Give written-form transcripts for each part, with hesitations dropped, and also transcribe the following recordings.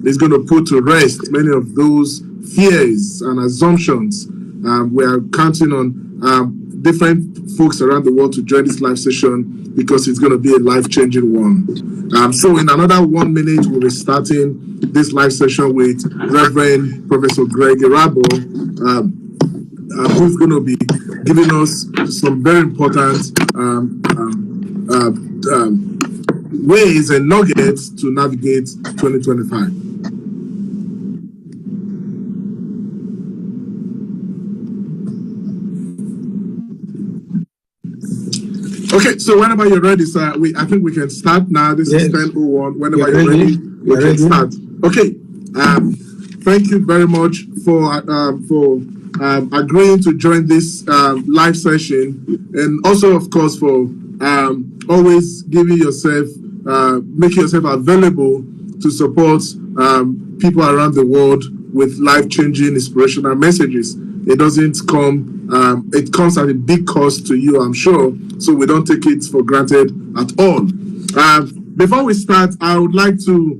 is going to put to rest many of those fears and assumptions. We are counting on different folks around the world to join this live session because it's going to be a life-changing one. So in another 1 minute, we'll be starting this live session with Reverend Professor Greg Irabo, who's going to be giving us some very important ways and nuggets to navigate 2025. Okay, so whenever you're ready, sir, I think we can start now. This is 10:01. Whenever you're ready, we can start. Okay. Thank you very much for agreeing to join this live session, and also, of course, for always giving yourself, making yourself available to support people around the world with life-changing, inspirational messages. It doesn't come, it comes at a big cost to you, I'm sure, so we don't take it for granted at all. Before we start, I would like to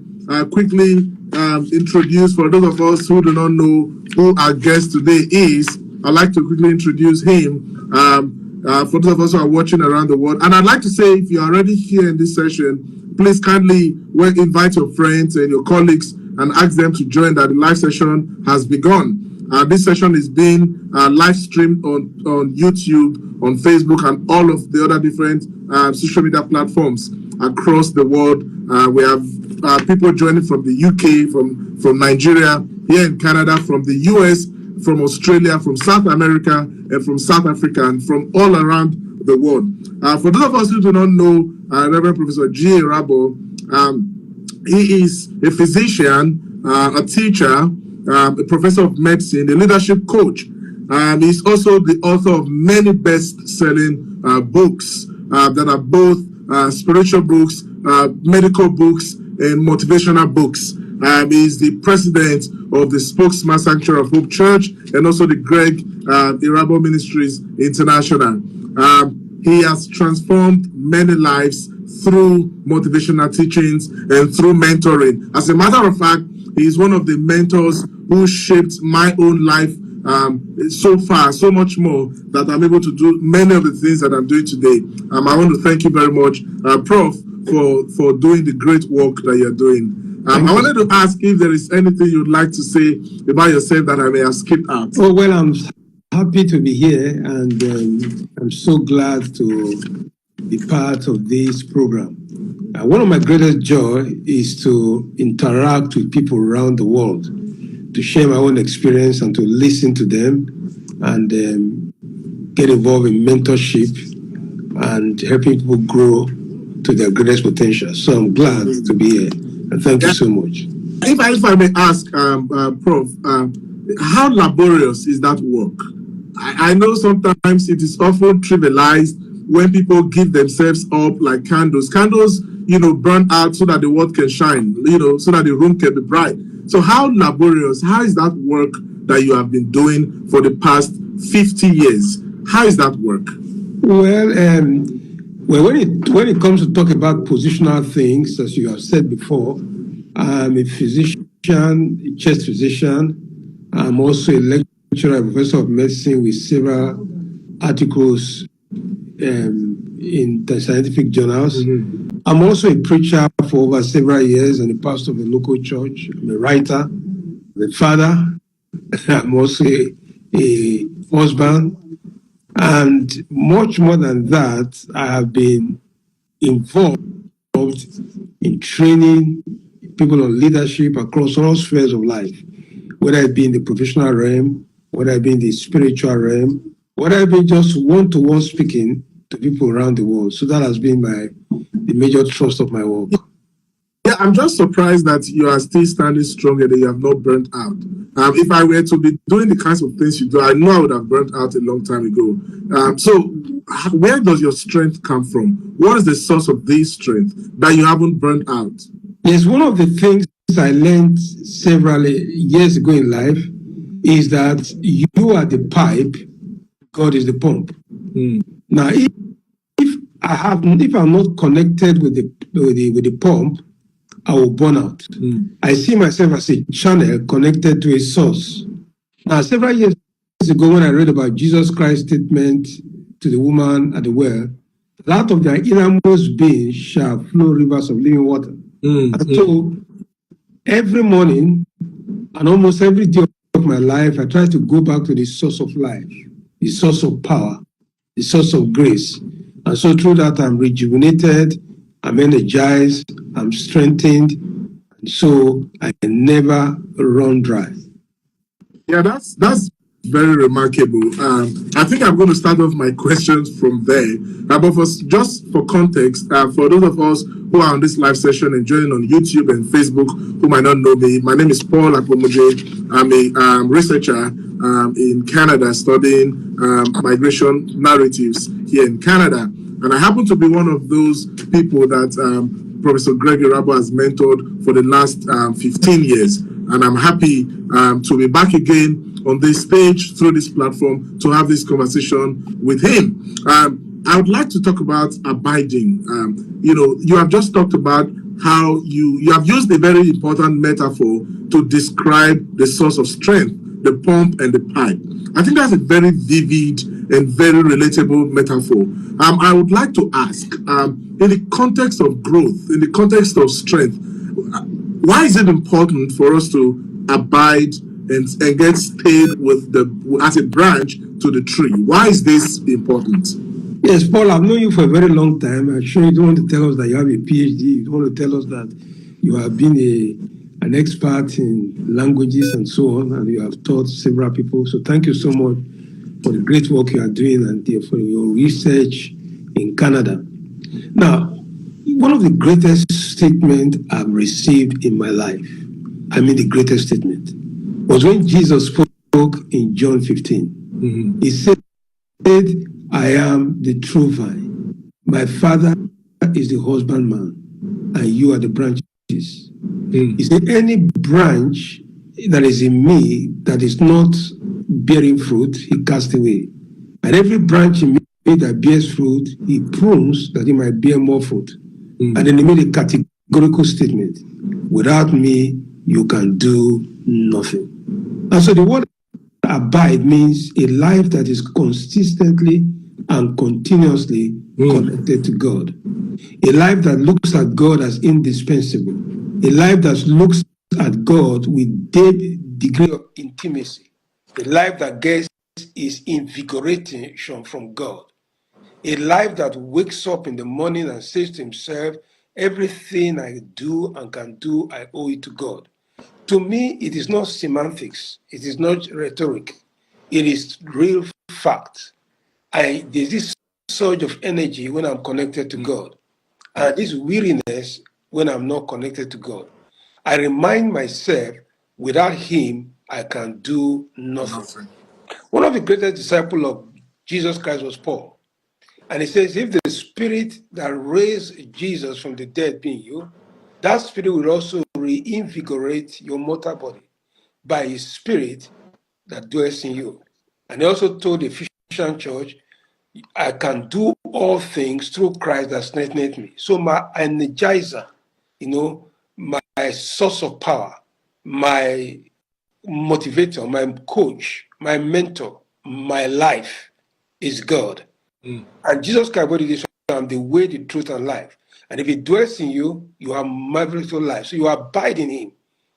quickly introduce, for those of us who do not know who our guest today is, I'd like to quickly introduce him for those of us who are watching around the world. And I'd like to say, if you're already here in this session, please kindly invite your friends and your colleagues and ask them to join, that the live session has begun. This session is being live streamed on YouTube, on Facebook, and all of the other different social media platforms across the world. We have people joining from the UK, from Nigeria, here in Canada, from the US, from Australia, from South America, and from South Africa, and from all around the world. For those of us who do not know Reverend Professor G. Irabo, he is a physician, a teacher, a professor of medicine, a leadership coach. He's also the author of many best-selling books that are both spiritual books, medical books, and motivational books. He's the president of the Spokesman Sanctuary of Hope Church and also the Greg Irabo Ministries International. He has transformed many lives through motivational teachings and through mentoring. As a matter of fact, he is one of the mentors who shaped my own life so far, so much more, that I'm able to do many of the things that I'm doing today. I want to thank you very much, Prof, for doing the great work that you're doing. I wanted to ask if there is anything you'd like to say about yourself that I may have skipped out. Oh, well, I'm happy to be here, and I'm so glad to be part of this program. One of my greatest joy is to interact with people around the world, to share my own experience and to listen to them and get involved in mentorship and helping people grow to their greatest potential. So I'm glad to be here, and thank you so much. If I may ask, Prof, how laborious is that work? I know sometimes it is often trivialized when people give themselves up like candles. Candles, burn out so that the world can shine, so that the room can be bright. So how laborious, how is that work that you have been doing for the past 50 years? How is that work? Well, when it comes to talk about positional things, as you have said before, I'm a physician, a chest physician. I'm also a lecturer, a professor of medicine with several articles in the scientific journals. Mm-hmm. I'm also a preacher for over several years and a pastor of a local church. I'm a writer, a father. I'm also a husband. And much more than that, I have been involved in training people on leadership across all spheres of life, whether it be in the professional realm, whether it be in the spiritual realm, whether it be just one-to-one speaking to people around the world. So that has been the major thrust of my work. Yeah, I'm just surprised that you are still standing strong and that you have not burnt out. If I were to be doing the kinds of things you do, I know I would have burnt out a long time ago. So where does your strength come from? What is the source of this strength that you haven't burnt out? Yes, one of the things I learned several years ago in life is that you are the pipe, God is the pump. Now, if I'm not connected with the pump, I will burn out. I see myself as a channel connected to a source. Now, several years ago, when I read about Jesus Christ's statement to the woman at the well, that out of their innermost being shall flow rivers of living water. And so every morning and almost every day of my life, I try to go back to the source of life, the source of power, the source of grace. And so through that, I'm rejuvenated, I'm energized, I'm strengthened, and so I never run dry. Yeah, that's very remarkable. I think I'm going to start off my questions from there. But just for context, for those of us who are on this live session and joining on YouTube and Facebook who might not know me, my name is Paul Akpomoje. I'm a researcher in Canada studying migration narratives here in Canada. And I happen to be one of those people that Professor Greg Irabo has mentored for the last 15 years. And I'm happy to be back again on this stage through this platform to have this conversation with him. I would like to talk about abiding. You have just talked about how you have used a very important metaphor to describe the source of strength, the pump and the pipe. I think that's a very vivid and very relatable metaphor. I would like to ask, in the context of growth, in the context of strength, why is it important for us to abide and get stayed with as a branch to the tree? Why is this important? Yes, Paul, I've known you for a very long time. I'm sure you don't want to tell us that you have a PhD. You don't want to tell us that you have been an expert in languages and so on, and you have taught several people. So thank you so much for the great work you are doing and for your research in Canada. Now, one of the greatest statements I've received in my life, I mean the greatest statement, was when Jesus spoke in John 15. He said, I am the true vine. My Father is the husbandman, and you are the branches. He said, any branch that is in me that is not bearing fruit, he casts away. And every branch in me that bears fruit, he prunes that it might bear more fruit. And then he made a categorical statement. Without me, you can do nothing. And so the word abide means a life that is consistently and continuously connected to God. A life that looks at God as indispensable. A life that looks at God with deep degree of intimacy. A life that gets its invigoration from God. A life that wakes up in the morning and says to himself, everything I do and can do, I owe it to God. To me, it is not semantics. It is not rhetoric. It is real fact. There's this surge of energy when I'm connected to God, and this weariness when I'm not connected to God. I remind myself, without him, I can do nothing. One of the greatest disciples of Jesus Christ was Paul. And he says, if the spirit that raised Jesus from the dead be in you, that spirit will also reinvigorate your mortal body by his spirit that dwells in you. And he also told the Ephesian church, I can do all things through Christ that strengtheneth me. So my energizer, my source of power, my motivator, my coach, my mentor, my life is God. And Jesus Christ body this, I am the way, the truth, and life. And if he dwells in you, you have marvelous life. So you abide in him,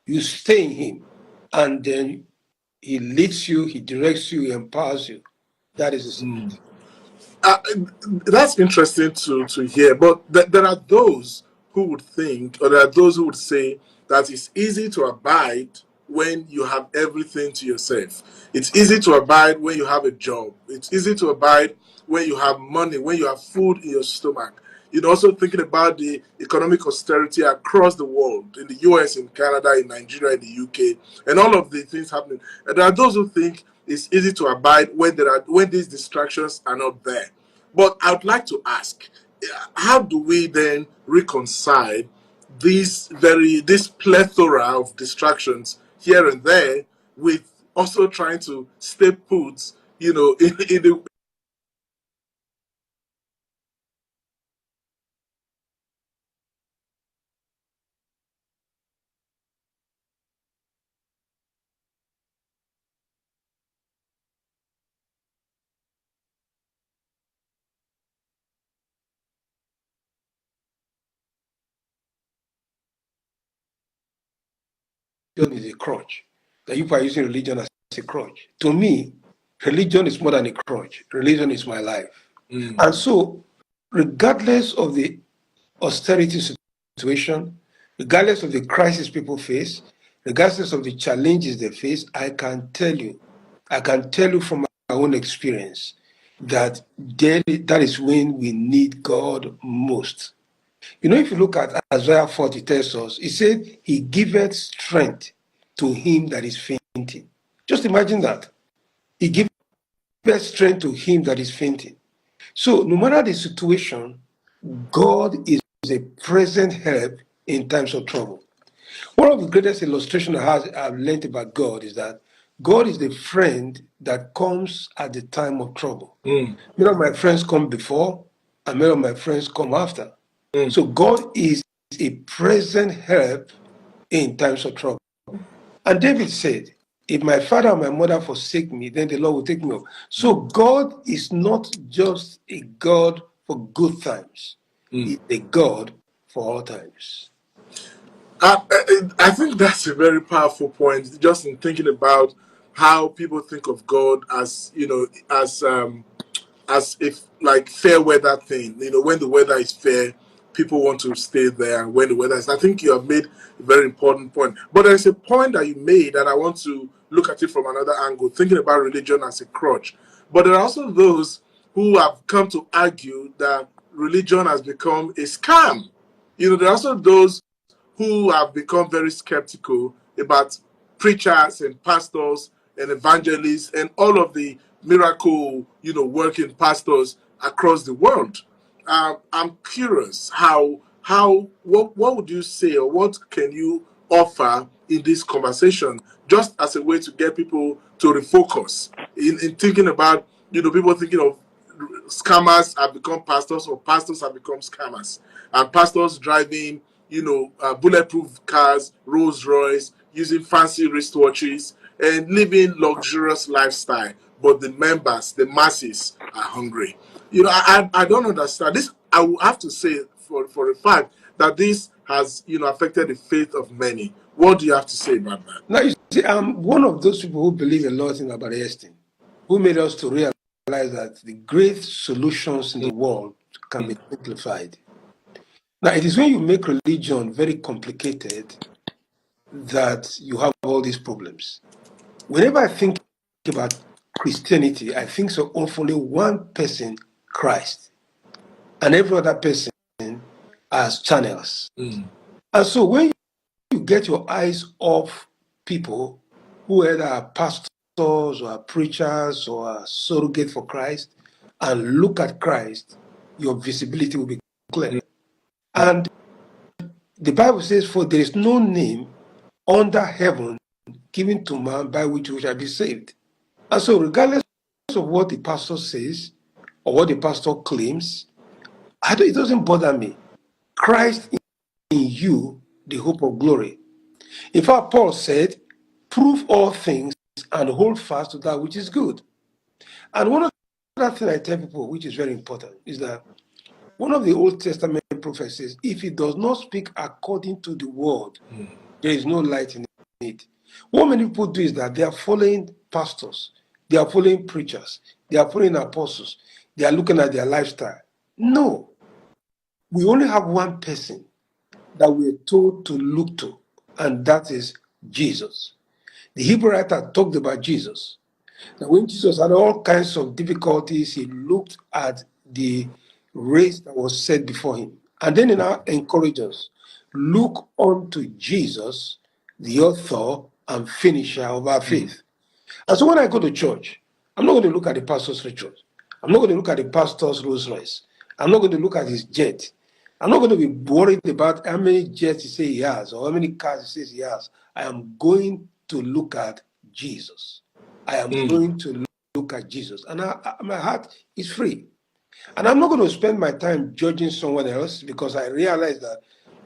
you stay in him, and then he leads you, he directs you, he empowers you. That is the secret. That's interesting to hear, but there are those who would think, or there are those who would say that it's easy to abide when you have everything to yourself. It's easy to abide when you have a job. It's easy to abide when you have money, when you have food in your stomach. Also thinking about the economic austerity across the world, in the US, in Canada, in Nigeria, in the UK, and all of the things happening. And there are those who think it's easy to abide when these distractions are not there. But I would like to ask, how do we then reconcile this plethora of distractions here and there with also trying to stay put, in the is a crutch, that you are using religion as a crutch. To me, religion is more than a crutch. Religion is my life. And so, regardless of the austerity situation, regardless of the crisis people face, regardless of the challenges they face, I can tell you from my own experience that that is when we need God most. You know, if you look at Isaiah 40, tells us, it said, He giveth strength to him that is fainting. Just imagine that. He giveth strength to him that is fainting. So, no matter the situation, God is a present help in times of trouble. One of the greatest illustrations I've learned about God is that God is the friend that comes at the time of trouble. Many of my friends come before, and many of my friends come after. So God is a present help in times of trouble. And David said, if my father and my mother forsake me, then the Lord will take me up. So God is not just a God for good times. He's a God for all times. I think that's a very powerful point. Just in thinking about how people think of God as as if like fair weather thing. You know, when the weather is fair, people want to stay there. When the weather is, I think you have made a very important point. But there's a point that you made that I want to look at it from another angle, thinking about religion as a crutch. But there are also those who have come to argue that religion has become a scam. You know, there are also those who have become very skeptical about preachers and pastors and evangelists and all of the miracle, working pastors across the world. I'm curious what would you say, or what can you offer in this conversation, just as a way to get people to refocus in thinking about, people thinking of scammers have become pastors, or pastors have become scammers, and pastors driving bulletproof cars, Rolls Royce, using fancy wristwatches, and living luxurious lifestyle. But the members, the masses, are hungry. I don't understand this. I will have to say for a fact that this has affected the faith of many. What do you have to say about that? Now, you see, I'm one of those people who believe a lot in Albert Einstein, who made us to realize that the great solutions in the world can be simplified. Now, it is when you make religion very complicated that you have all these problems. Whenever I think about Christianity, I think so of only one person, Christ, and every other person as channels. And so when you get your eyes off people who either are pastors or are preachers or are surrogate for Christ and look at Christ, your visibility will be clear. And the Bible says, for there is no name under heaven given to man by which we shall be saved. And so regardless of what the pastor says or what the pastor claims, it doesn't bother me. Christ in you, the hope of glory. In fact, Paul said, prove all things and hold fast to that which is good. And one of the things I tell people, which is very important, is that one of the Old Testament prophets says, if it does not speak according to the word, there is no light in it. What many people do is that they are following pastors, they are following preachers, they are following apostles, they are looking at their lifestyle. No. We only have one person that we're told to look to, and that is Jesus. The Hebrew writer talked about Jesus. Now, when Jesus had all kinds of difficulties, he looked at the race that was set before him. And then he now encourages us, look unto Jesus, the author and finisher of our faith. And so when I go to church, I'm not going to look at the pastor's rituals. I'm not going to look at the pastor's Rolls Royce. I'm not going to look at his jet. I'm not going to be worried about how many jets he says he has or how many cars he says he has. I am going to look at Jesus. I am going to look at Jesus. And my heart is free. And I'm not going to spend my time judging someone else, because I realize that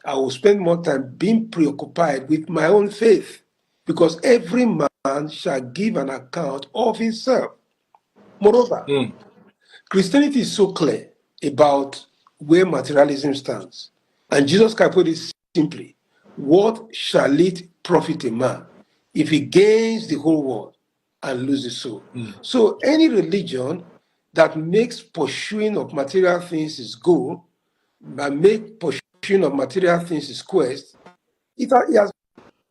I will spend more time being preoccupied with my own faith, because every man shall give an account of himself. Moreover, Christianity is so clear about where materialism stands. And Jesus can put it simply, what shall it profit a man if he gains the whole world and loses his soul? So any religion that makes pursuing of material things its goal, and make pursuing of material things its quest, it has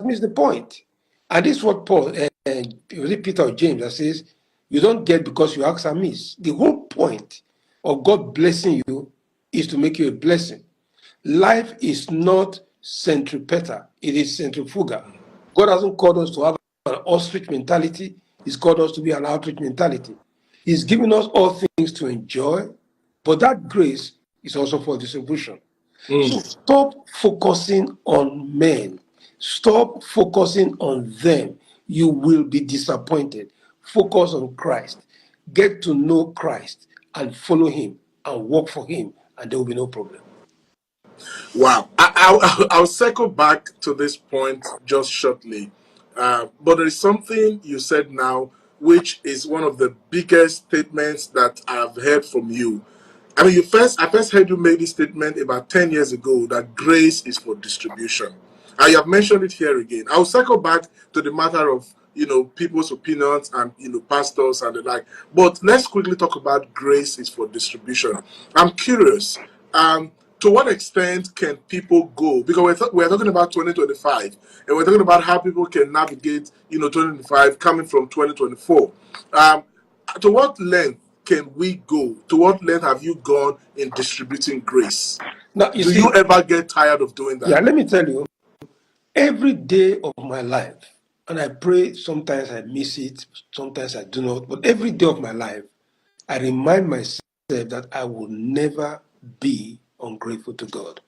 missed the point. And this is what Paul, was it Peter or James that says, you don't get because you ask amiss. The whole point of God blessing you is to make you a blessing. Life is not centripetal, it is centrifugal. God hasn't called us to have an ostrich mentality, He's called us to be an outreach mentality. He's given us all things to enjoy, but that grace is also for distribution. So stop focusing on men. Stop focusing on them. You will be disappointed. Focus on Christ. Get to know Christ and follow Him and work for Him, and there will be no problem. Wow. I'll circle back to this point just shortly. But there is something you said now, which is one of the biggest statements that I've heard from you. I mean, I first heard you make this statement about 10 years ago that grace is for distribution. I have mentioned it here again. I'll circle back to the matter of, people's opinions and, pastors and the like. But let's quickly talk about grace is for distribution. I'm curious, to what extent can people go? Because we're talking about 2025, and we're talking about how people can navigate, 2025 coming from 2024. To what length can we go? To what length have you gone in distributing grace? Now, Do you ever get tired of doing that? Yeah, let me tell you, every day of my life, and I pray sometimes I miss it, sometimes I do not, but every day of my life, I remind myself that I will never be ungrateful to God.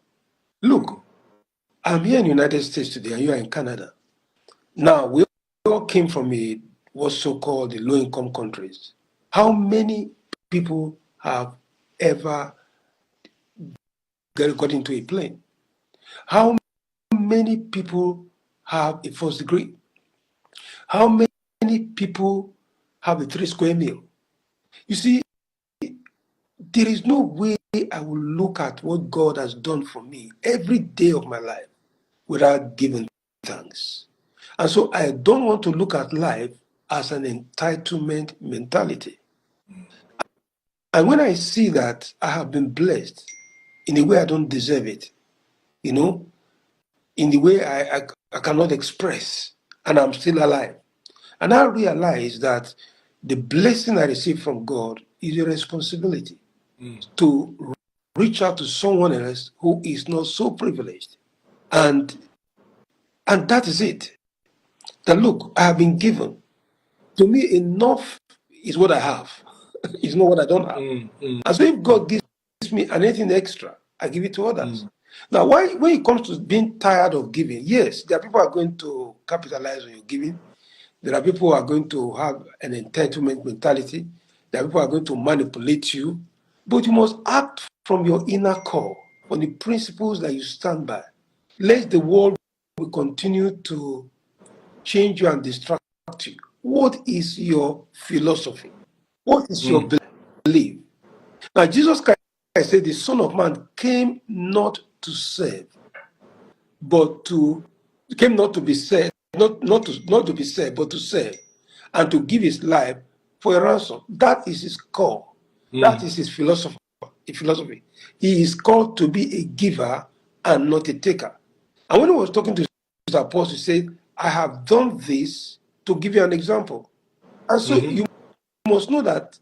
Look, I'm here in the United States today, and you are in Canada. Now, we all came from what's so-called the low-income countries. How many people have ever got into a plane? How many people have a first degree? How many people have a 3-square meal? You see, there is no way I will look at what God has done for me every day of my life without giving thanks. And so I don't want to look at life as an entitlement mentality. And when I see that I have been blessed in a way I don't deserve it, in the way I cannot express, and I'm still alive. And I realize that the blessing I receive from God is a responsibility to reach out to someone else who is not so privileged. And that is it. That look, I have been given. To me, enough is what I have. It's not what I don't have. And so if God gives me anything extra, I give it to others. Now, when it comes to being tired of giving, yes, there are people who are going to capitalize on your giving. There are people who are going to have an entitlement mentality. There are people who are going to manipulate you. But you must act from your inner core, on the principles that you stand by. Let the world will continue to change you and distract you. What is your philosophy? What is your belief? Now, Jesus Christ said, the Son of Man came not to serve, but came not to be served, not to be served, but to serve, and to give his life for a ransom. That is his core. That is his philosophy. He is called to be a giver and not a taker. And when he was talking to his apostles, he said, I have done this to give you an example. And so you must know that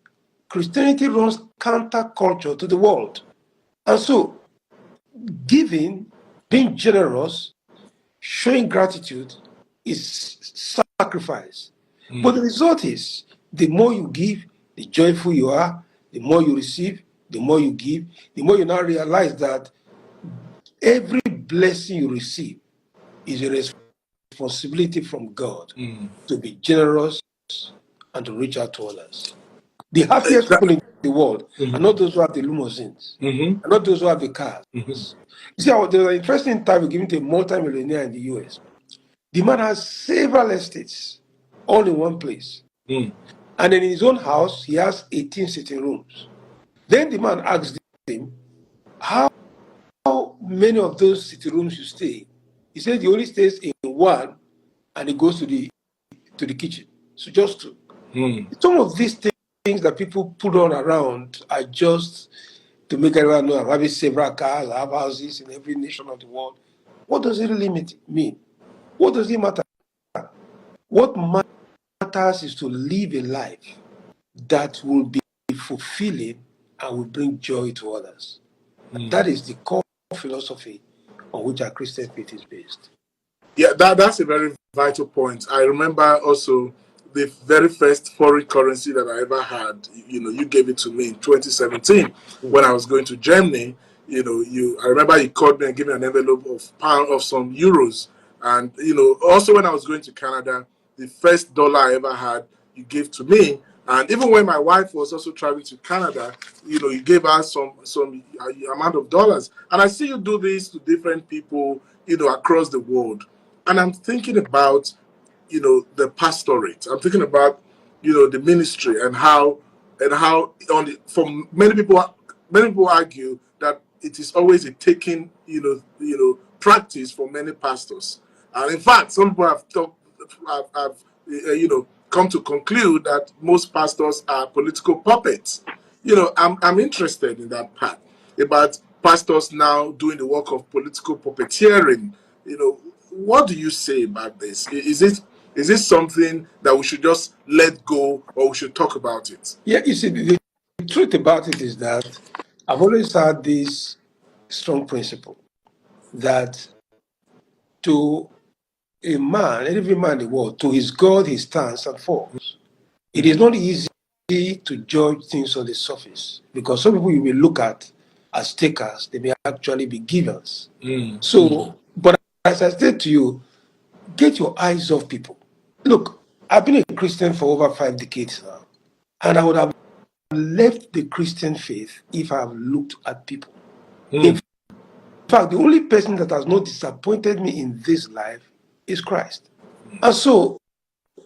Christianity runs counterculture to the world. And so giving, being generous, showing gratitude is sacrifice. But the result is, the more you give, the joyful you are, the more you receive, the more you give, the more you now realize that every blessing you receive is a responsibility from God to be generous and to reach out to others. The happiest people in the world are not those who have the limousines, are not those who have the cars. You see, there was an interesting interview given to a multi-millionaire in the US. The man has several estates, all in one place. And in his own house, he has 18 sitting rooms. Then the man asked him, how many of those sitting rooms you stay? He said he only stays in one and he goes to the kitchen. So just to some of these things that people put on around are just to make everyone know I'm having several cars, I have houses in every nation of the world. What does it really mean? What does it matter? What matters is to live a life that will be fulfilling and will bring joy to others. And that is the core philosophy on which our Christian faith is based. Yeah, that's a very vital point. I remember also the very first foreign currency that I ever had. You gave it to me in 2017 when I was going to Germany. I remember you called me and gave me an envelope of some euros. And also when I was going to Canada, the first dollar I ever had, you gave to me. And even when my wife was also traveling to Canada, you gave her some amount of dollars. And I see you do this to different people, across the world. And I'm thinking about, the pastorate. I'm thinking about, the ministry and how for many people argue that it is always a taking, practice for many pastors. And in fact, some people have come to conclude that most pastors are political puppets. I'm interested in that part about pastors now doing the work of political puppeteering. What do you say about this? Is this something that we should just let go, or we should talk about it? Yeah, you see, the truth about it is that I've always had this strong principle that to a man, every man in the world, to his God he stands and falls. It is not easy to judge things on the surface because some people you may look at as takers, they may actually be givers. So, but as I said to you, get your eyes off people. Look, I've been a Christian for over 5 decades now, and I would have left the Christian faith if I have looked at people. In fact, the only person that has not disappointed me in this life is Christ. And so,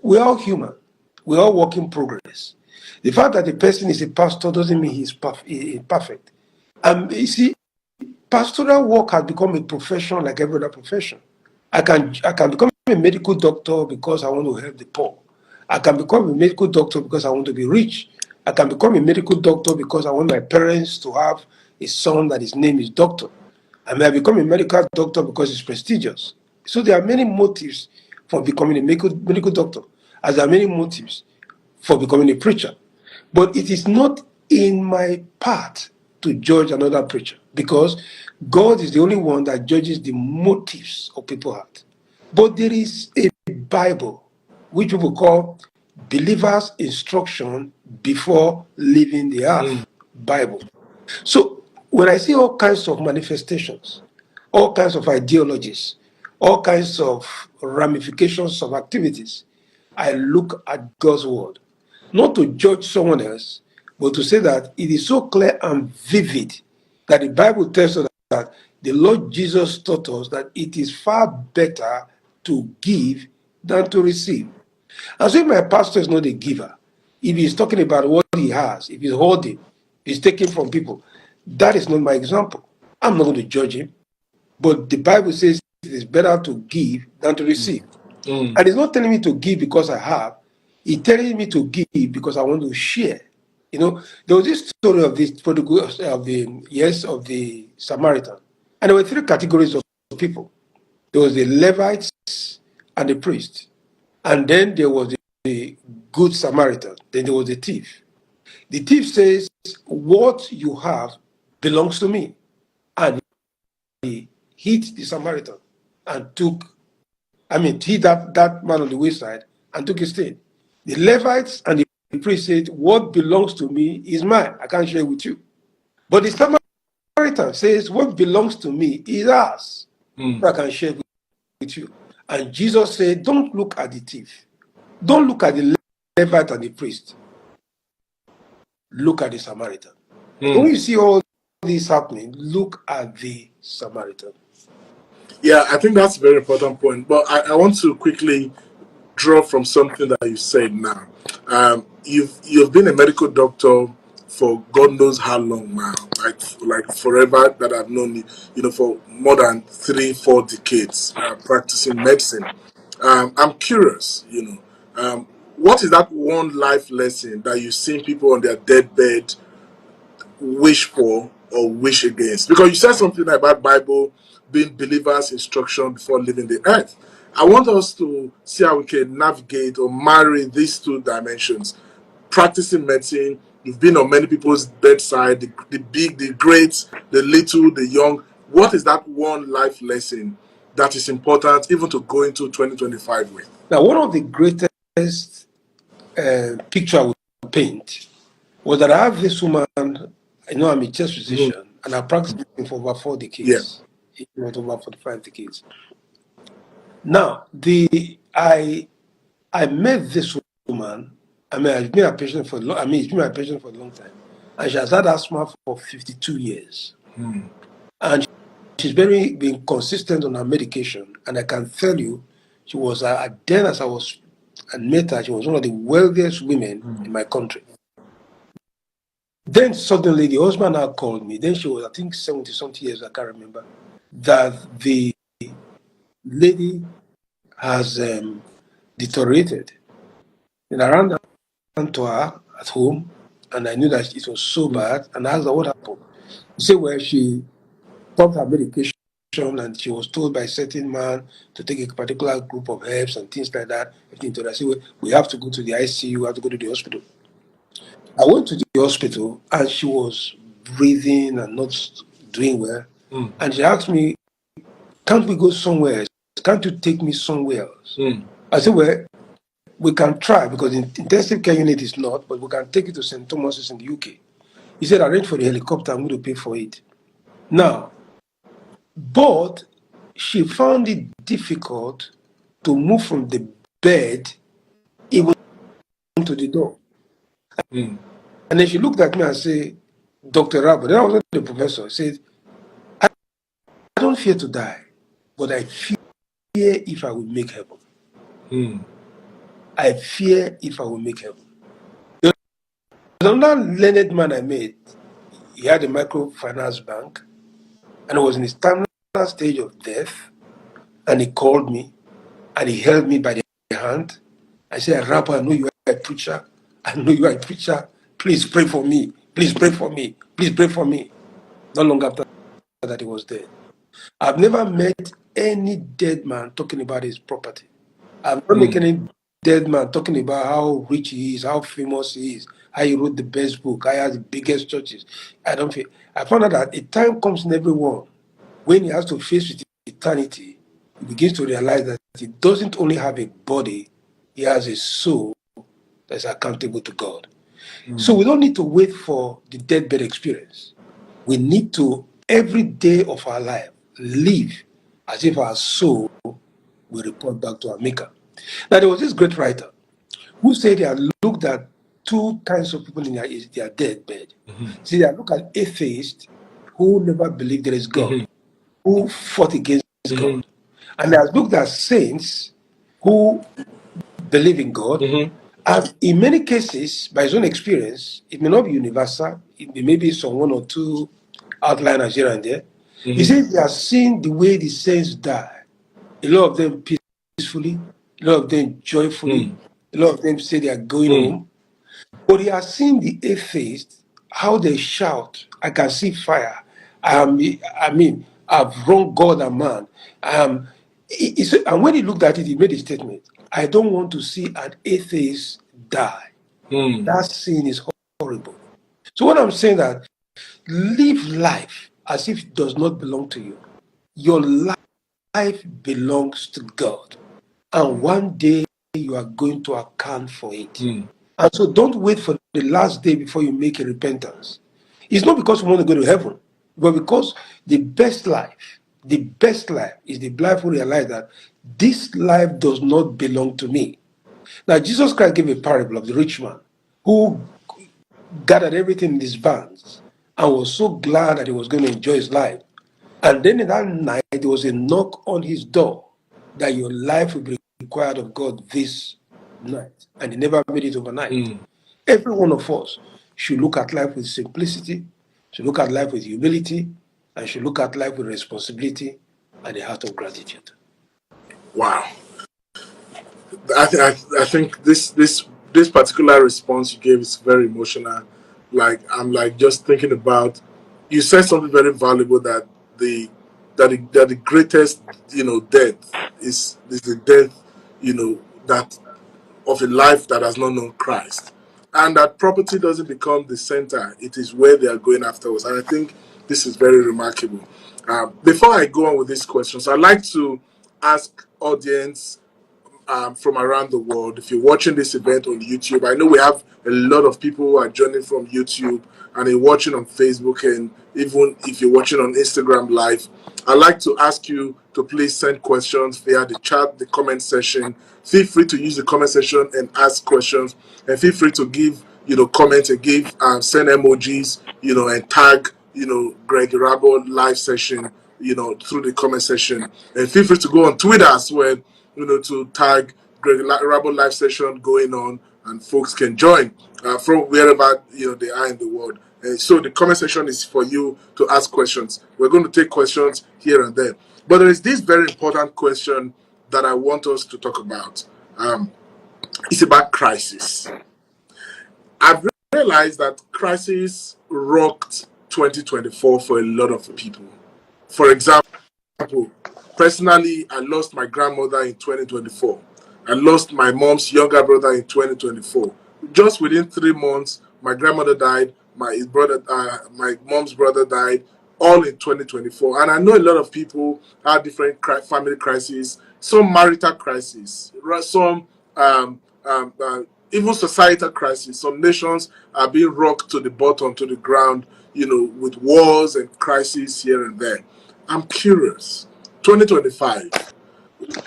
we're all human. We're all work in progress. The fact that the person is a pastor doesn't mean he's perfect. You see, pastoral work has become a profession like every other profession. I can become a medical doctor because I want to help the poor. I can become a medical doctor because I want to be rich. I can become a medical doctor because I want my parents to have a son that his name is doctor. I may become a medical doctor because it's prestigious. So there are many motives for becoming a medical doctor, as there are many motives for becoming a preacher. But it is not in my part to judge another preacher because God is the only one that judges the motives of people's heart. But there is a Bible, which people call believers' instruction before leaving the earth. Bible. So when I see all kinds of manifestations, all kinds of ideologies, all kinds of ramifications of activities, I look at God's word, not to judge someone else, but to say that it is so clear and vivid that the Bible tells us that the Lord Jesus taught us that it is far better to give than to receive. And so if my pastor is not a giver, if he's talking about what he has, if he's hoarding, if he's taking from people, that is not my example. I'm not going to judge him. But the Bible says it is better to give than to receive. And it's not telling me to give because I have. It's telling me to give because I want to share. There was this story of this prodigal of the Samaritan. And there were 3 categories of people. There was the Levites and the priest. And then there was the good Samaritan. Then there was the thief. The thief says, what you have belongs to me. And he hit the Samaritan and hit that man on the wayside and took his thing. The Levites and the priest said, what belongs to me is mine. I can't share with you. But the Samaritan says, what belongs to me is ours. I can share with you. And Jesus said, don't look at the thief. Don't look at the Levite and the priest. Look at the Samaritan. When you see all this happening, look at the Samaritan. Yeah, I think that's a very important point. But I want to quickly draw from something that you said now. You've been a medical doctor for God knows how long now, like forever that I've known you, for more than 3-4 decades practicing medicine. I'm curious, what is that one life lesson that you've seen people on their deathbed wish for or wish against? Because you said something about Bible being believers' instruction before leaving the earth. I want us to see how we can navigate or marry these two dimensions. Practicing medicine, you've been on many people's bedside, the big, the great, the little, the young. What is that one life lesson that is important even to go into 2025 with? Now, one of the greatest picture I would paint was that I have this woman, I'm a chest physician, and I practiced medicine for over 4 Yeah. decades, if not over 45 decades. Now, I met this woman. I've been a patient for it's been my patient for a long time, and she has had asthma for 52 years, and she's been consistent on her medication. And I can tell you, she was then as I met her, she was one of the wealthiest women in my country. Then suddenly the husband now called me. Then she was, I think, 70 something years, I can't remember, that the lady has deteriorated. And I ran down to her at home, and I knew that it was so bad, and I asked her what happened. She said, well, she stopped her medication, and she was told by a certain man to take a particular group of herbs and things like that. I said, well, we have to go to the ICU, we have to go to the hospital. I went to the hospital, and she was breathing and not doing well. And she asked me, can't we go somewhere else? Can't you take me somewhere else? I said, well, we can try, because the intensive care unit is not, but we can take it to St. Thomas's in the UK. He said, arrange for the helicopter, I'm going to pay for it. Now, but she found it difficult to move from the bed even to the door. And then she looked at me and said, Dr. Rabo, then I was the professor, said, I don't fear to die, but I fear if I will make heaven. I fear if I will make heaven. There's another learned man I met. He had a microfinance bank, and he was in his terminal stage of death. And he called me, and he held me by the hand. I said, Rabbi, I know you are a preacher. I know you are a preacher. Please pray for me. Please pray for me. Please pray for me. Not long after that, he was dead. I've never met any dead man talking about his property. I've not met any dead man talking about how rich he is, how famous he is, how he wrote the best book, how he has the biggest churches. I found out that a time comes in everyone when he has to face with eternity, he begins to realize that he doesn't only have a body, he has a soul that's accountable to God. So we don't need to wait for the deathbed experience. We need to, every day of our life, live as if our soul will report back to our Maker. Now, there was this great writer who said he had looked at two kinds of people in their deathbed. See, they look at atheists who never believed there is God, who fought against God. And they have looked at saints who believe in God. And in many cases, by his own experience, it may not be universal. It may be some one or two outliners here and there. He says they have seen the way the saints die. A lot of them peacefully, a lot of them joyfully, a lot of them say they are going home. But he has seen the atheists, how they shout, I can see fire. I've wronged God and man. And when he looked at it, he made a statement. I don't want to see an atheist die. That sin is horrible. So what I'm saying that live life as if it does not belong to you. Your life belongs to God. And one day you are going to account for it. And so don't wait for the last day before you make a repentance. It's not because you want to go to heaven, but because the best life is the life who realize that this life does not belong to me. Now, Jesus Christ gave a parable of the rich man who gathered everything in his barns and was so glad that he was going to enjoy his life. And then in that night, there was a knock on his door that your life will be required of God this night. And he never made it overnight. Every one of us should look at life with simplicity, should look at life with humility, and should look at life with responsibility and a heart of gratitude. Wow. I think this particular response you gave is very emotional. Like I'm like just thinking about, you said something very valuable, that the greatest death is the death, that of a life that has not known Christ, and that property doesn't become the center. It is where they are going afterwards, and I think this is very remarkable. Before I go on with these questions, I'd like to ask audience from around the world. If you're watching this event on YouTube, I know we have a lot of people who are joining from YouTube and are watching on Facebook, and even if you're watching on Instagram Live, I'd like to ask you to please send questions via the chat, the comment section. Feel free to use the comment section and ask questions, and feel free to give comments and give send emojis, and tag Greg Rabo live session, through the comment section, and feel free to go on Twitter as well, to tag Greg Rabo live session going on, and folks can join from wherever they are in the world. And so the comment section is for you to ask questions. We're going to take questions here and there, but there is this very important question that I want us to talk about. It's about crisis. I've realized that crisis rocked 2024 for a lot of people. For example, personally, I lost my grandmother in 2024. I lost my mom's younger brother in 2024. Just within 3 months, my grandmother died, my mom's brother died, all in 2024. And I know a lot of people have different family crises, some marital crises, some even societal crisis. Some nations are being rocked to the bottom, to the ground, with wars and crises here and there. I'm curious. 2025.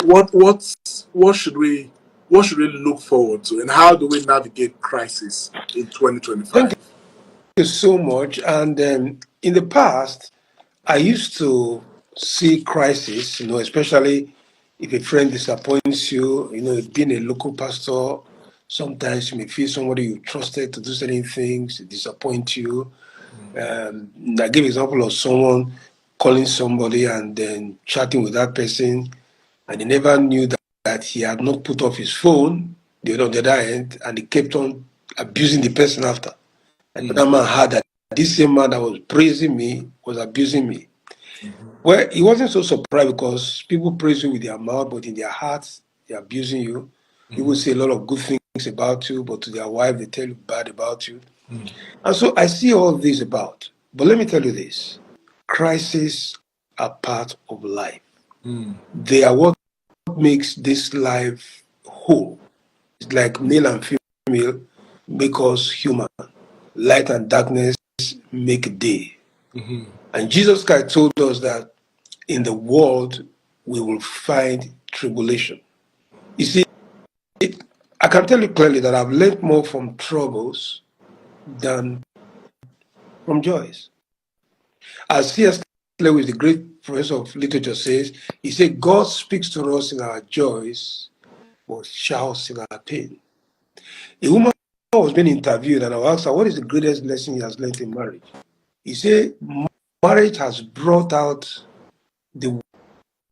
What should we look forward to, and how do we navigate crisis in 2025? Thank you so much. And in the past, I used to see crisis, especially if a friend disappoints you, being a local pastor, sometimes you may feel somebody you trusted to do certain things disappoint you. I give example of someone calling somebody and then chatting with that person, and he never knew that he had not put off his phone on the other end, and he kept on abusing the person after. And that man heard that this same man that was praising me was abusing me. Well, he wasn't so surprised, because people praise you with their mouth, but in their hearts, they're abusing you. People say a lot of good things about you, but to their wife, they tell you bad about you. And so I see all this about. But let me tell you this. Crises are part of life. They are what makes this life whole. It's like male and female make us human. Light and darkness make day. And Jesus Christ told us that in the world we will find tribulation. You see, I can tell you clearly that I've learned more from troubles than from joys. As C.S. Lewis, the great professor of literature, says, he said, God speaks to us in our joys, but shouts in our pain. A woman was being interviewed, and I asked her, what is the greatest lesson he has learned in marriage? He said, marriage has brought out the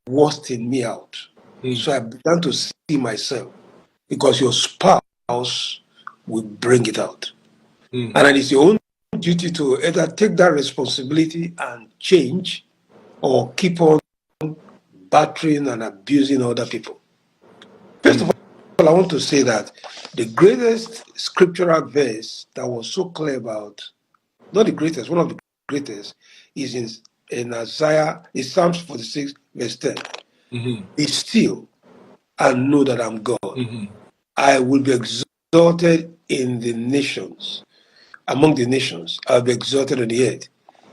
worst in me out. So I began to see myself, because your spouse will bring it out. And it is your own duty to either take that responsibility and change, or keep on battering and abusing other people. First of all, I want to say that the greatest scriptural verse that was so clear about, not the greatest, one of the greatest, is in Isaiah, is Psalms 46, verse 10. Be still and know that I'm God. I will be exalted in the nations, among the nations. I'll be exalted on the earth.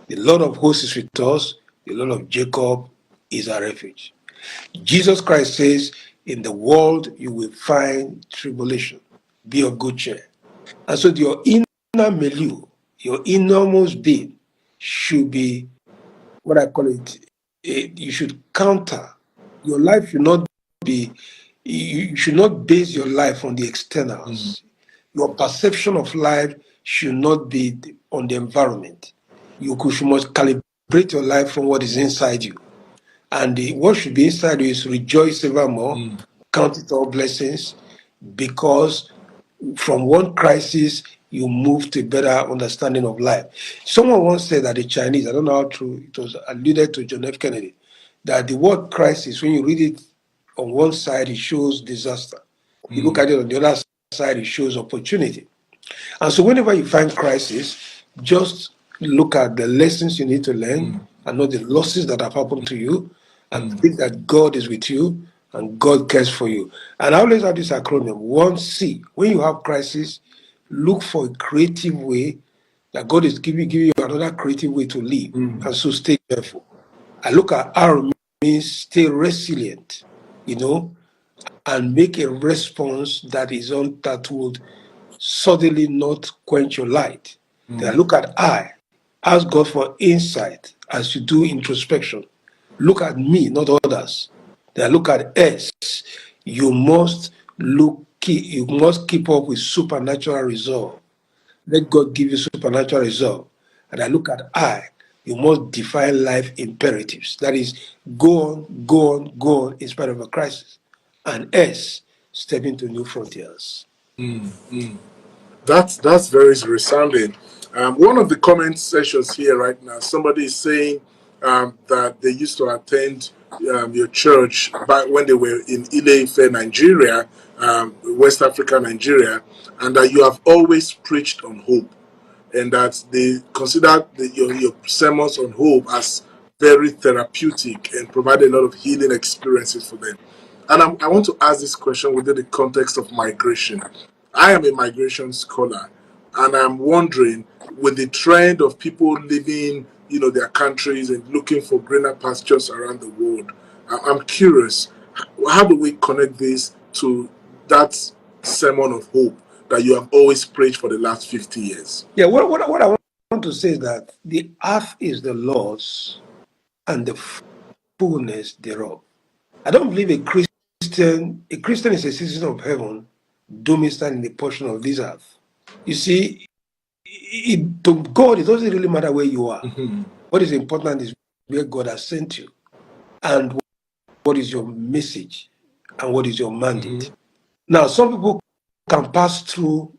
The Lord of hosts is with us. The Lord of Jacob is our refuge. Jesus Christ says, in the world you will find tribulation. Be of good cheer. And so your inner milieu, your innermost being, should be what I call it. You should counter. Your life should not be, you should not base your life on the externals. Your perception of life should not be on the environment. You must calibrate your life from what is inside you. And what should be inside you is rejoice evermore, count it all blessings, because from one crisis you move to a better understanding of life. Someone once said that the Chinese, I don't know how true it was, alluded to John F. Kennedy, that the word crisis, when you read it on one side, it shows disaster. You look at it on the other side, it shows opportunity. And so whenever you find crisis, just look at the lessons you need to learn and know the losses that have happened to you and think that God is with you and God cares for you. And I always have this acronym, 1C. When you have crisis, look for a creative way that God is giving you another creative way to live. And so stay careful. I look at R means stay resilient, and make a response that would suddenly not quench your light. Then I look at I, ask God for insight as you do introspection. Look at me, not others. Then I look at S, you must keep up with supernatural resolve. Let God give you supernatural resolve. And I look at I, you must define life imperatives. That is, go on, go on, go on in spite of a crisis. And S, step into new frontiers. That's very resounding. One of the comment sections here right now, somebody is saying that they used to attend your church back when they were in Ile-Ife, Nigeria, West Africa, Nigeria, and that you have always preached on hope, and that they consider your sermons on hope as very therapeutic and provide a lot of healing experiences for them. And I want to ask this question within the context of migration. I am a migration scholar, and I'm wondering, with the trend of people leaving, their countries and looking for greener pastures around the world, I'm curious, how do we connect this to that sermon of hope that you have always preached for the last 50 years? Yeah, what I want to say is that the earth is the Lord's and the fullness thereof. I don't believe a Christian is a citizen of heaven, domiciled in a portion of this earth. You see, to God, it doesn't really matter where you are. What is important is where God has sent you and what is your message and what is your mandate. Now, some people can pass through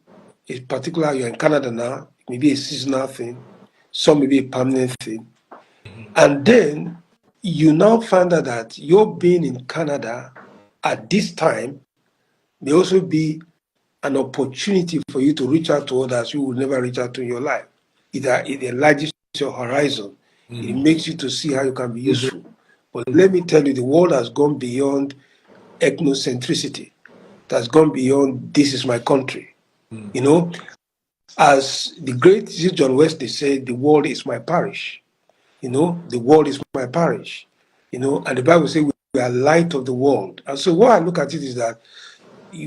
a particular, you're in Canada now, it may be a seasonal thing, some may be a permanent thing. And then you now find out that your being in Canada at this time may also be an opportunity for you to reach out to others you will never reach out to in your life. It enlarges your horizon. It makes you to see how you can be useful. But let me tell you, the world has gone beyond ethnocentricity. It has gone beyond this is my country. As the great John Wesley said, the world is my parish. The world is my parish. And the Bible says we are light of the world. And so what I look at it is that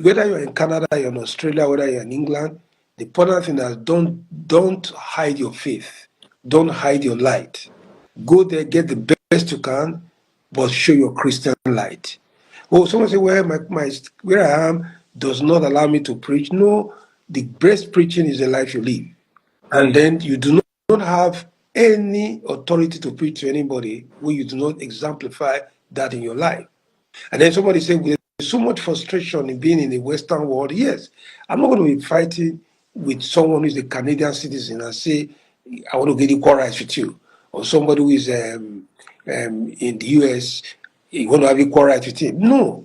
whether you're in Canada, you're in Australia, whether you're in England, the important thing is don't hide your faith. Don't hide your light. Go there, get the best you can, but show your Christian light. Oh, someone say, well, where I am does not allow me to preach. No, the best preaching is the life you live. And then you do not have any authority to preach to anybody when you do not exemplify that in your life. And then somebody said, well, there's so much frustration in being in the Western world. Yes, I'm not going to be fighting with someone who is a Canadian citizen and say, I want to get equal rights with you. Or somebody who is in the US, you want to have equal rights with him. No.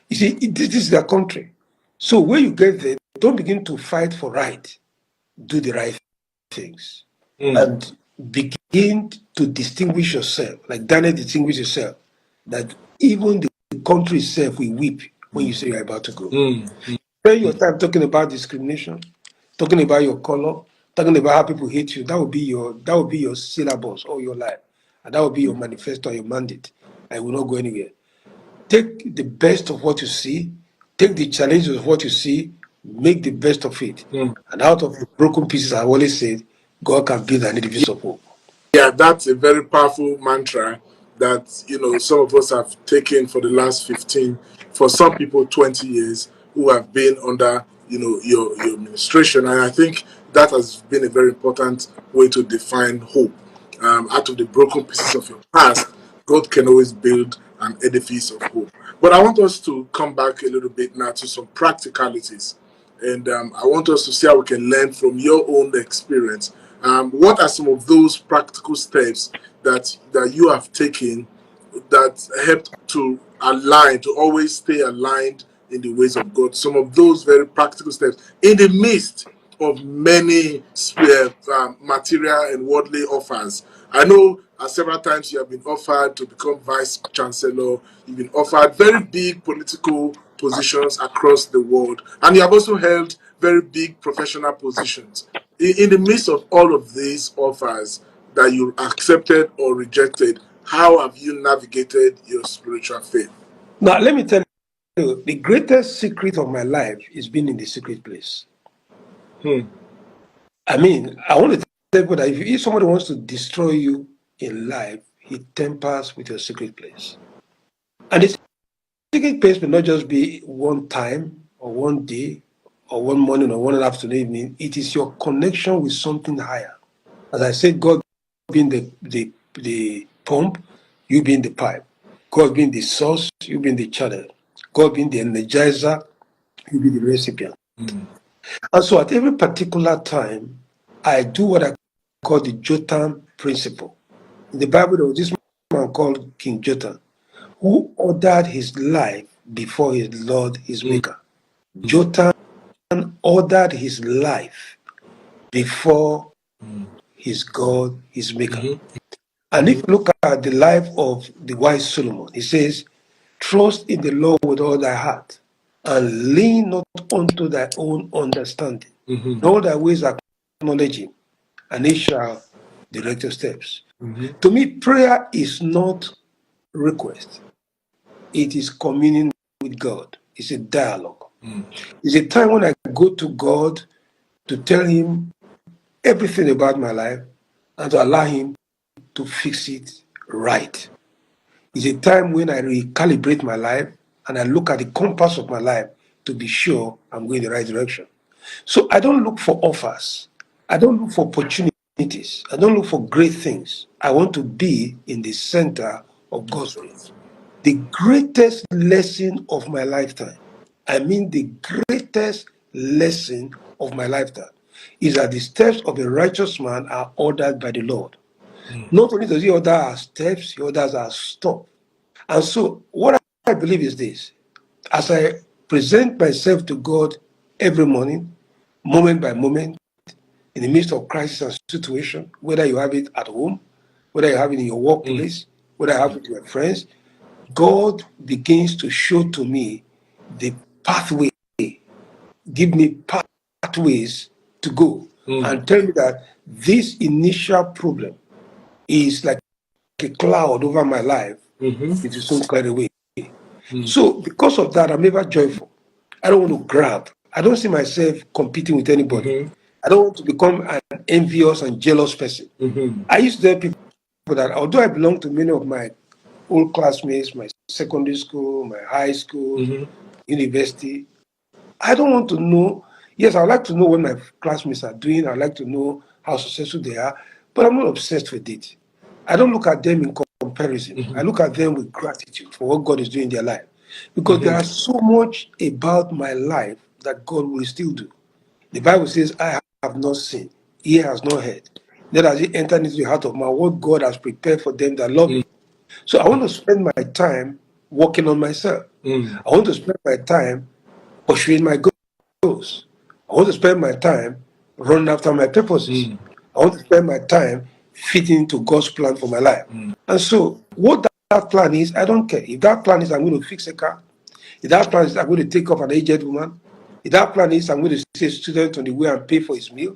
You see, this is their country. So when you get there, don't begin to fight for right. Do the right things. And begin to distinguish yourself, like Daniel distinguished himself, that even the country itself will weep when you say you're about to go. Spend your time talking about discrimination, talking about your color, talking about how people hate you. That will be your syllabus all your life. And that will be your manifesto, your mandate. I will not go anywhere. Take the best of what you see, take the challenges of what you see, make the best of it. And out of the broken pieces, I always said, God can build an edifice of hope. Yeah, that's a very powerful mantra that some of us have taken for the last 15, for some people 20 years, who have been under your administration, and I think that has been a very important way to define hope. Out of the broken pieces of your past, God can always build an edifice of hope. But I want us to come back a little bit now to some practicalities. And I want us to see how we can learn from your own experience. What are some of those practical steps that you have taken that helped to align, to always stay aligned in the ways of God? Some of those very practical steps in the midst of many material and worldly offers. I know several times you have been offered to become vice chancellor, you've been offered very big political positions across the world, and you have also held very big professional positions. In the midst of all of these offers that you accepted or rejected, how have you navigated your spiritual faith? Now, let me tell you, the greatest secret of my life is being in the secret place. I mean, I want to tell you that if somebody wants to destroy you in life, he tempers with your secret place. And the secret place may not just be one time or one day or one morning or one afternoon evening. It is your connection with something higher. As I said, God being the pump, you being the pipe. God being the source, you being the channel. God being the energizer, you be the recipient. And so at every particular time, I do what I call the Jotham principle. In the Bible, there was this man called King Jotham, who ordered his life before his Lord, his Maker. Jotham ordered his life before his God, his Maker. And if you look at the life of the wise Solomon, he says, trust in the Lord with all thy heart, and lean not unto thy own understanding. In all thy ways acknowledge him, and he shall direct your steps. To me, prayer is not request. It is communing with God. It's a dialogue. It's a time when I go to God to tell him everything about my life and to allow him to fix it right. It's a time when I recalibrate my life and I look at the compass of my life to be sure I'm going the right direction. So I don't look for offers. I don't look for opportunities. I don't look for great things. I want to be in the center of God's will. The greatest lesson of my lifetime, I mean the greatest lesson of my lifetime, is that the steps of a righteous man are ordered by the Lord. Not only does he order our steps, he orders our stop. And so what I believe is this. As I present myself to God every morning, moment by moment, in the midst of crisis and situation, whether you have it at home, whether you have it in your workplace, whether you have it with your friends, God begins to show to me the pathway, give me pathways to go, and tell me that this initial problem is like a cloud over my life. It will soon clear away. So because of that, I'm ever joyful. I don't want to grab. I don't see myself competing with anybody. I don't want to become an envious and jealous person. I used to tell people that although I belong to many of my old classmates, my secondary school, my high school, university, I don't want to know. Yes, I would like to know what my classmates are doing. I would like to know how successful they are, but I'm not obsessed with it. I don't look at them in comparison. I look at them with gratitude for what God is doing in their life. Because there are so much about my life that God will still do. The Bible says, I have not seen, ear has not heard, neither has it entered into the heart of man what God has prepared for them that love him. So I want to spend my time working on myself. I want to spend my time pursuing my goals. I want to spend my time running after my purposes. I want to spend my time fitting into God's plan for my life. And so what that plan is, I don't care. If that plan is I'm going to fix a car, if that plan is I'm going to take off an aged woman, if that plan is I'm going to see a student on the way and pay for his meal,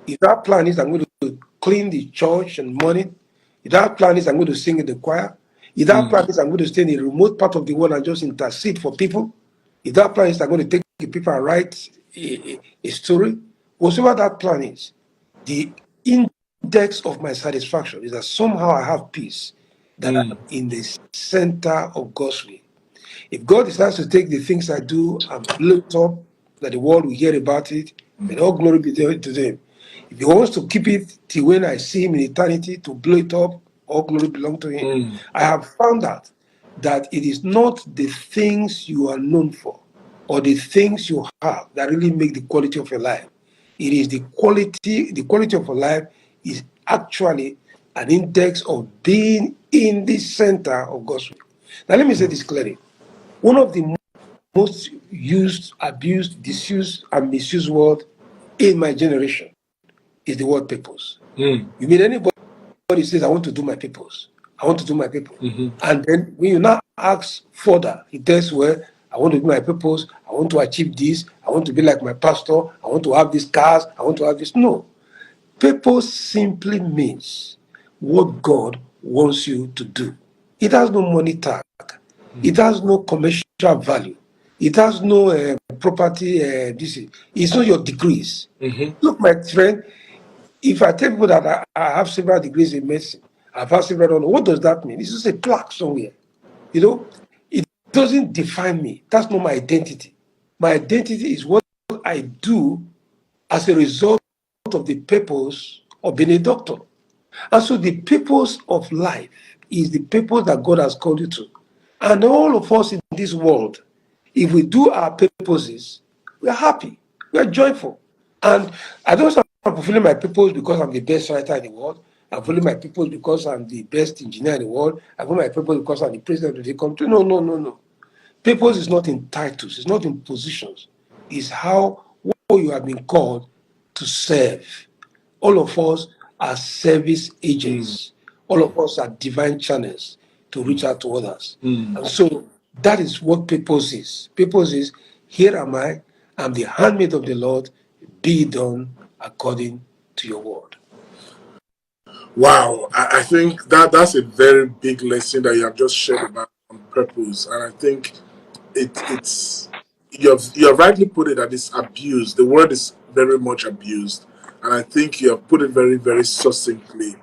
if that plan is I'm going to clean the church and morning, if that plan is I'm going to sing in the choir, if that plan is I'm going to stay in a remote part of the world and just intercede for people, if that plan is I'm going to take the people and write a story, whatever that plan is, the index of my satisfaction is that somehow I have peace, that I'm in the center of God's will. If God decides to take the things I do and blow it up, that the world will hear about it, then all glory be to them. If He wants to keep it till when I see Him in eternity to blow it up, all glory belong to Him. I have found out that it is not the things you are known for or the things you have that really make the quality of your life. It is the quality of your life is actually an index of being in the center of God's will. Now, let me say this clearly. One of the most used, abused, disused, and misused word in my generation is the word purpose. You mean anybody says, I want to do my purpose. I want to do my purpose. And then when you now ask further, he tells, well, I want to do my purpose. I want to achieve this. I want to be like my pastor. I want to have these cars. I want to have this. No. Purpose simply means what God wants you to do. It has no money tag. It has no commercial value. It has no property. It's not your degrees. Look, my friend, if I tell people that I have several degrees in medicine, I've had several, what does that mean? It's just a plaque somewhere. You know, it doesn't define me. That's not my identity. My identity is what I do as a result of the purpose of being a doctor. And so the purpose of life is the purpose that God has called you to. And all of us in this world, if we do our purposes, we are happy, we are joyful. And I don't start fulfilling my purpose because I'm the best writer in the world. I'm fulfilling my purpose because I'm the best engineer in the world. I fulfill my purpose because I'm the president of the country. No, no, no, no. Purpose is not in titles, it's not in positions. It's how what you have been called to serve. All of us are service agents. All of us are divine channels to reach out to others. And so that is what purpose is. Purpose is, here am I'm the handmaid of the Lord, be done according to your word. Wow, I think that's a very big lesson that you have just shared about on purpose, and I think it's you have rightly put it that it's abused. The word is very much abused, and I think you have put it very very succinctly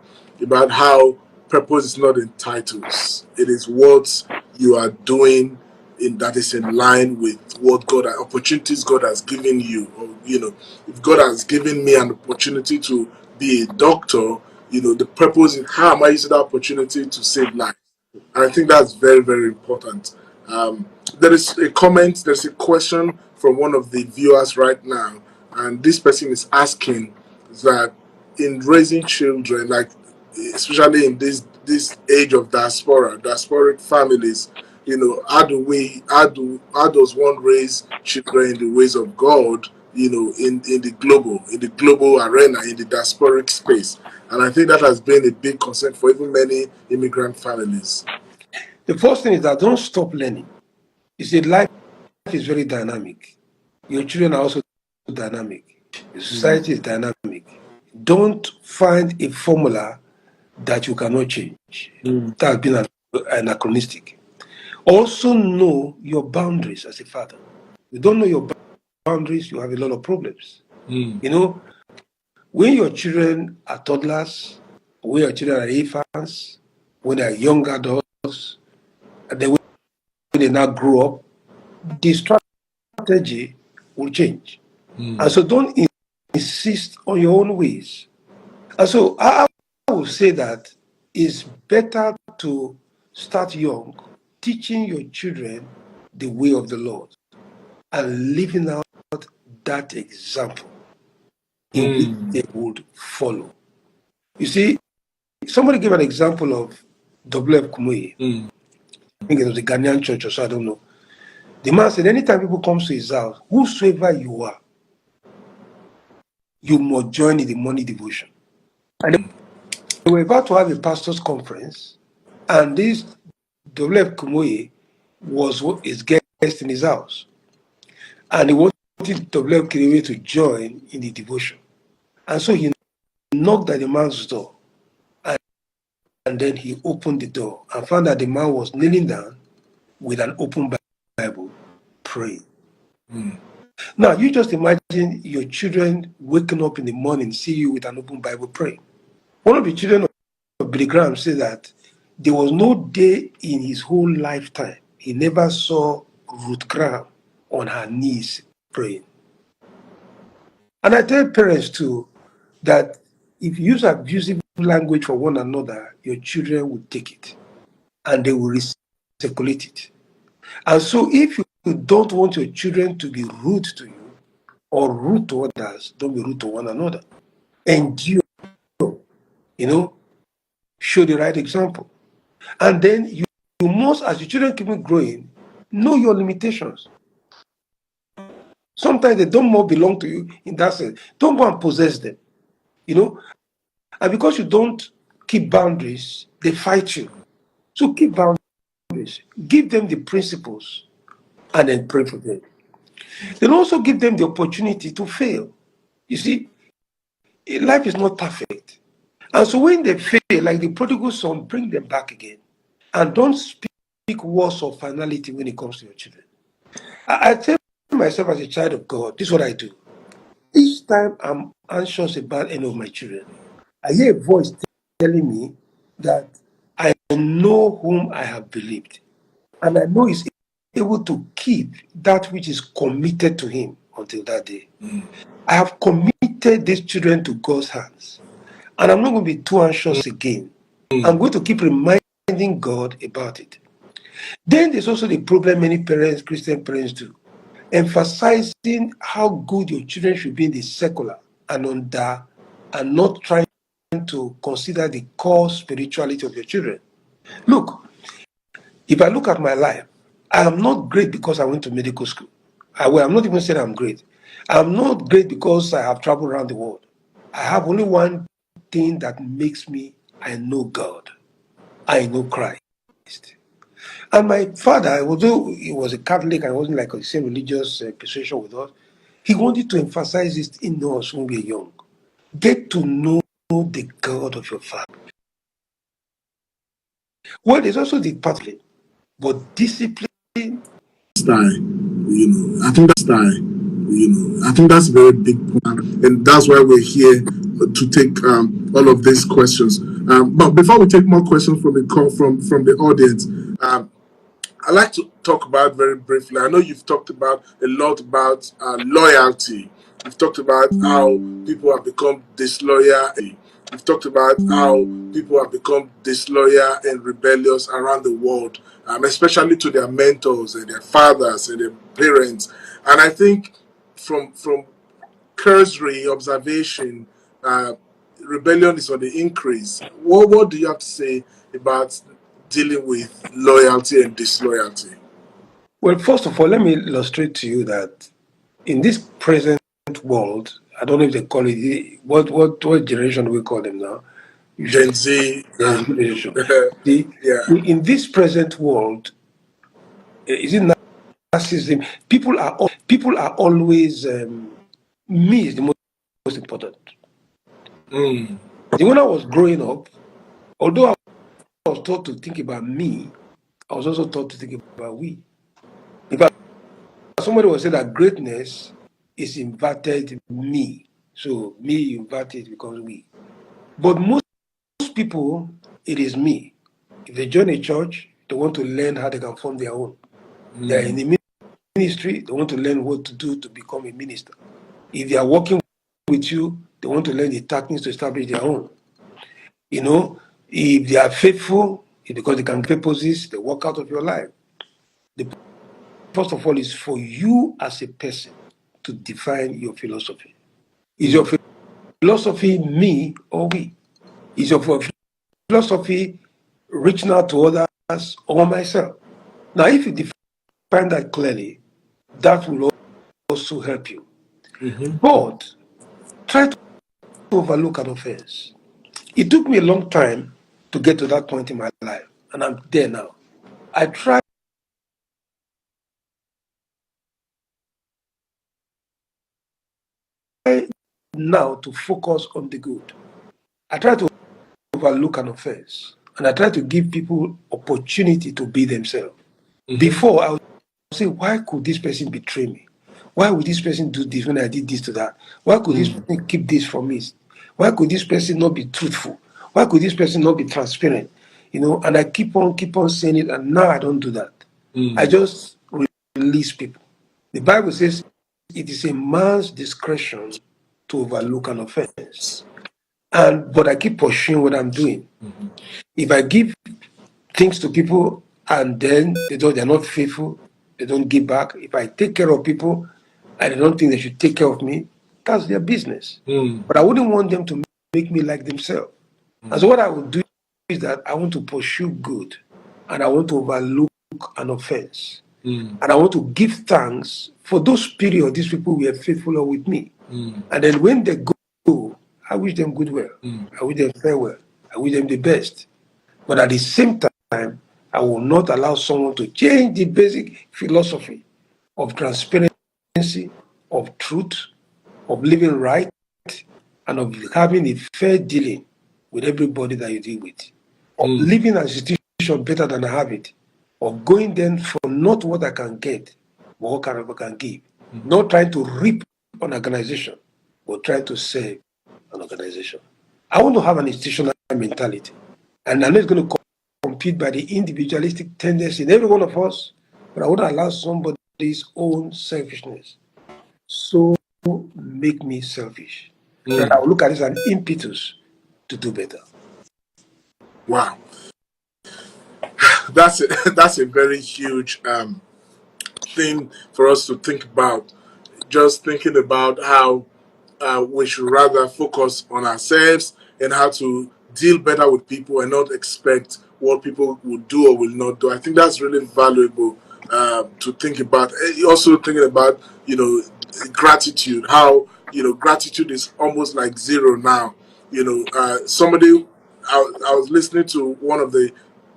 about how purpose is not in titles. It is what you are doing in that is in line with what God opportunities God has given you. Or if God has given me an opportunity to be a doctor, the purpose is how am I using that opportunity to save lives. And I think that's very, very important. There is a comment, there's a question from one of the viewers right now, and this person is asking that in raising children, like especially in this age of diasporic families, how does one raise children in the ways of God, in the global arena, in the diasporic space. And I think that has been a big concern for even many immigrant families. The first thing is that don't stop learning. You see, life is very dynamic. Your children are also dynamic. The society is dynamic. Don't find a formula that you cannot change. That has been anachronistic. Also know your boundaries as a father. You don't know your boundaries, you have a lot of problems. When your children are toddlers, when your children are infants, when they are young adults, and then when they now grow up, the strategy will change. And so don't insist on your own ways. And so I would say that it's better to start young, teaching your children the way of the Lord and living out that example in which they would follow. You see, somebody gave an example of W.F. Kumuyi. I think it was a Ghanaian church or so, I don't know. The man said, anytime people come to his house, whosoever you are, you must join in the morning devotion. And they were about to have a pastor's conference, and this W.F. Kumuyi was his guest in his house. And he wanted W.F. Kumuyi to join in the devotion. And so he knocked at the man's door, and then he opened the door and found that the man was kneeling down with an open Bible, praying. Now, you just imagine your children waking up in the morning, see you with an open Bible praying. One of the children of Billy Graham said that there was no day in his whole lifetime he never saw Ruth Graham on her knees praying. And I tell parents too that if you use abusive language for one another, your children will take it and they will receive circulate it. And so if you don't want your children to be rude to you or rude to others, don't be rude to one another. Endure, show the right example. And then you must, as your children keep growing, know your limitations. Sometimes they don't more belong to you in that sense. Don't go and possess them, And because you don't keep boundaries, they fight you. So keep boundaries. Give them the principles and then pray for them. Then also give them the opportunity to fail. You see, life is not perfect. And so when they fail, like the prodigal son, bring them back again. And don't speak words of finality when it comes to your children. I tell myself as a child of God, this is what I do. Each time I'm anxious about any of my children, I hear a voice telling me that I know whom I have believed. And I know he's able to keep that which is committed to him until that day. I have committed these children to God's hands. And I'm not going to be too anxious again. I'm going to keep reminding God about it. Then there's also the problem many parents, Christian parents do, emphasizing how good your children should be in the secular and not trying to consider the core spirituality of your children. Look, if I look at my life, I am not great because I went to medical school. I'm not even saying I'm great. I'm not great because I have traveled around the world. I have only one thing that makes me, I know God. I know Christ. And my father, although he was a Catholic and wasn't like the same religious persuasion with us, he wanted to emphasize it in us when we were young. Get to know the God of your father. Well, there's also the pathway, but discipline. I think that's a very big point, and that's why we're here to take all of these questions. But before we take more questions from the audience, I'd like to talk about very briefly. I know you've talked about a lot about loyalty. You've talked about how people have become disloyal. You've talked about how people have become disloyal and rebellious around the world, especially to their mentors and their fathers and their parents. And I think from cursory observation, rebellion is on the increase. What do you have to say about dealing with loyalty and disloyalty? Well, first of all, let me illustrate to you that in this present world, I don't know if they call it, what generation do we call them now? Gen Z. Generation. Yeah. In this present world, is it narcissism? People are always, me is the most important. When I was growing up, although I was taught to think about me, I was also taught to think about we. In fact, somebody will say that greatness is inverted me. So me inverted becomes we. But most people, it is me. If they join a church, they want to learn how they can form their own. They're in the ministry, they want to learn what to do to become a minister. If they are working with you, they want to learn the tactics to establish their own. If they are faithful, it's because they can purposes, they work out of your life. First of all, is for you as a person to define your philosophy. Is your philosophy me or we? Is your philosophy reaching out to others or myself? Now, if you define that clearly, that will also help you. But try to overlook an offense. It took me a long time to get to that point in my life, and I'm there now. I try now to focus on the good. I try to overlook an offense, and I try to give people opportunity to be themselves. Before, I would say, why could this person betray me? Why would this person do this when I did this to that? Why could this person keep this from me? Why could this person not be truthful? Why could this person not be transparent? And I keep on saying it, and now I don't do that. I just release people. The Bible says it is a man's discretion to overlook an offense. But I keep pursuing what I'm doing. If I give things to people and then they're not faithful, they don't give back. If I take care of people and they don't think they should take care of me, that's their business. But I wouldn't want them to make me like themselves. And so what I would do is that I want to pursue good, and I want to overlook an offense. And I want to give thanks for those periods these people were faithful with me. And then when they go, I wish them good well. I wish them farewell. I wish them the best. But at the same time, I will not allow someone to change the basic philosophy of transparency, of truth, of living right, and of having a fair dealing with everybody that you deal with. Of living an institution better than I have it. Of going then for not what I can get, but what I can give. Not trying to reap an organization, but trying to save an organization. I want to have an institutional mentality. And I'm not going to compete by the individualistic tendency in every one of us, but I want to allow somebody's own selfishness. So make me selfish. That I will look at it as an impetus to do better. Wow. That's a very huge thing for us to think about. Just thinking about how we should rather focus on ourselves and how to deal better with people and not expect what people will do or will not do. I think that's really valuable to think about. Also thinking about, gratitude, how, gratitude is almost like zero now. I was listening to one of the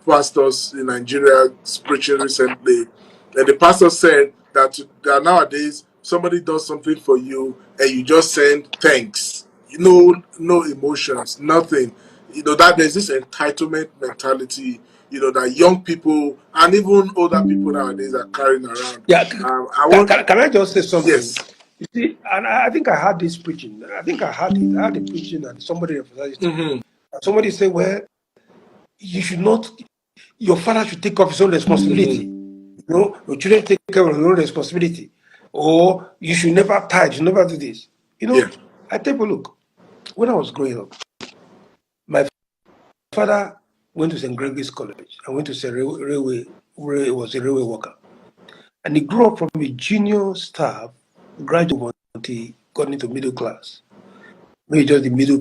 pastors in Nigeria preaching recently, and the pastor said that nowadays somebody does something for you and you just send thanks. No emotions, nothing. That there's this entitlement mentality. That young people and even older people nowadays are carrying around. Yeah, I can I just say something? Yes. You see, and I think I had this preaching. I think I had it. I had the preaching, and somebody emphasized it. Somebody said, "Well, you should not. Your father should take off his own responsibility. Your children take care of their own responsibility, or you should never tithe. You should never do this." Yeah. I take a look. When I was growing up, my father went to St. Gregory's College. I went to St. Railway. Was a railway worker. And he grew up from a junior staff, graduate until he got into middle class. Maybe just the middle